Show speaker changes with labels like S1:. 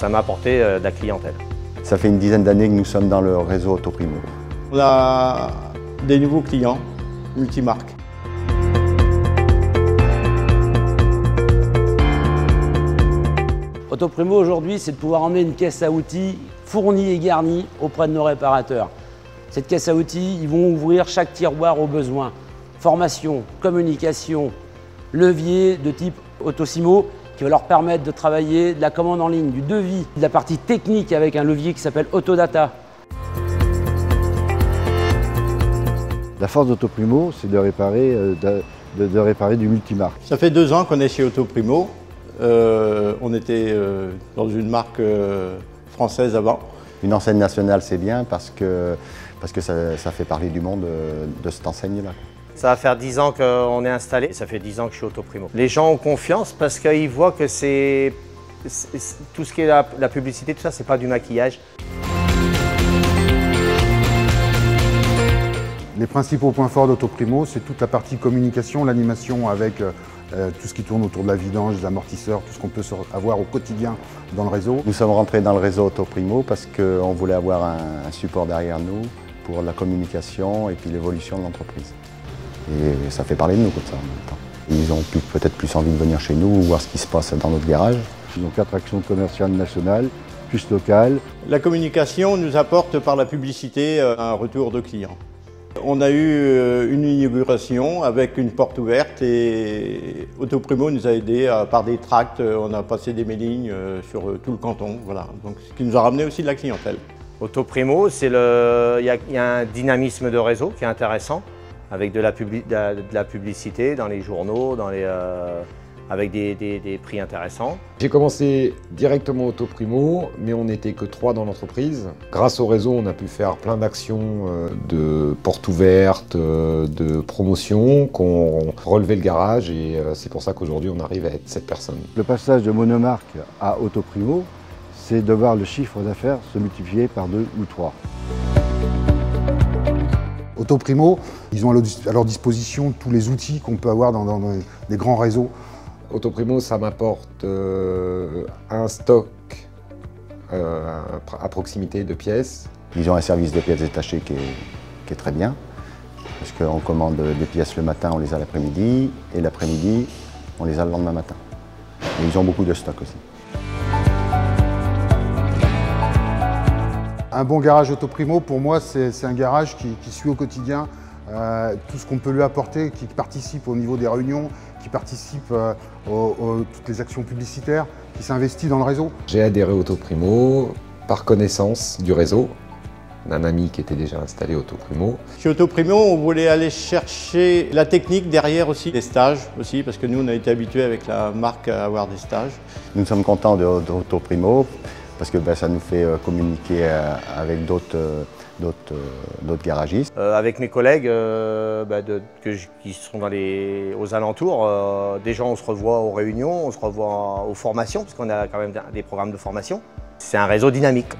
S1: Ça m'a apporté de la clientèle.
S2: Ça fait une dizaine d'années que nous sommes dans le réseau Autoprimo.
S3: On a des nouveaux clients multimarques.
S4: Autoprimo aujourd'hui, c'est de pouvoir emmener une caisse à outils fournie et garnie auprès de nos réparateurs. Cette caisse à outils, ils vont ouvrir chaque tiroir au besoin. Formation, communication, levier de type Autosimo qui va leur permettre de travailler de la commande en ligne, du devis, de la partie technique avec un levier qui s'appelle Autodata.
S5: La force d'Autoprimo, c'est de réparer du multimarque.
S3: Ça fait 2 ans qu'on est chez Autoprimo. On était dans une marque française avant.
S2: Une enseigne nationale, c'est bien parce que ça fait parler du monde de cette enseigne-là.
S1: Ça va faire 10 ans qu'on est installé et ça fait 10 ans que je suis Autoprimo. Les gens ont confiance parce qu'ils voient que c'est tout ce qui est la publicité, tout ça, c'est pas du maquillage.
S6: Les principaux points forts d'Autoprimo, c'est toute la partie communication, l'animation avec tout ce qui tourne autour de la vidange, des amortisseurs, tout ce qu'on peut avoir au quotidien dans le réseau.
S2: Nous sommes rentrés dans le réseau Autoprimo parce qu'on voulait avoir un support derrière nous pour la communication et puis l'évolution de l'entreprise. Et ça fait parler de nous comme ça en même temps. Ils ont peut-être plus envie de venir chez nous ou voir ce qui se passe dans notre garage.
S5: Ils ont 4 actions commerciales nationales, plus locales.
S3: La communication nous apporte par la publicité un retour de clients. On a eu une inauguration avec une porte ouverte et Autoprimo nous a aidés par des tracts. On a passé des mailings sur tout le canton. Voilà. Donc, ce qui nous a ramené aussi de la clientèle.
S1: Autoprimo, il y a un dynamisme de réseau qui est intéressant, avec de la publicité dans les journaux, avec des prix intéressants.
S7: J'ai commencé directement Autoprimo, mais on n'était que 3 dans l'entreprise. Grâce au réseau, on a pu faire plein d'actions de portes ouvertes, de promotion, qu'on relevait le garage et c'est pour ça qu'aujourd'hui on arrive à être 7 personnes.
S5: Le passage de monomarque à Autoprimo, c'est de voir le chiffre d'affaires se multiplier par 2 ou 3.
S6: Autoprimo, ils ont à leur disposition tous les outils qu'on peut avoir dans des grands réseaux.
S7: Autoprimo, ça m'apporte un stock à proximité de pièces.
S2: Ils ont un service de pièces détachées qui est très bien, parce qu'on commande des pièces le matin, on les a l'après-midi, et l'après-midi, on les a le lendemain matin. Et ils ont beaucoup de stock aussi.
S6: Un bon garage Autoprimo, pour moi, c'est un garage qui suit au quotidien tout ce qu'on peut lui apporter, qui participe au niveau des réunions, qui participe toutes les actions publicitaires, qui s'investit dans le réseau.
S7: J'ai adhéré Autoprimo par connaissance du réseau, d'un ami qui était déjà installé Autoprimo.
S3: Chez Autoprimo, on voulait aller chercher la technique derrière aussi, les stages aussi, parce que nous, on a été habitués avec la marque à avoir des stages.
S2: Nous sommes contents d'Autoprimo parce que ça nous fait communiquer avec d'autres garagistes.
S1: Avec mes collègues qui sont aux alentours, déjà on se revoit aux réunions, on se revoit aux formations, parce qu'on a quand même des programmes de formation. C'est un réseau dynamique.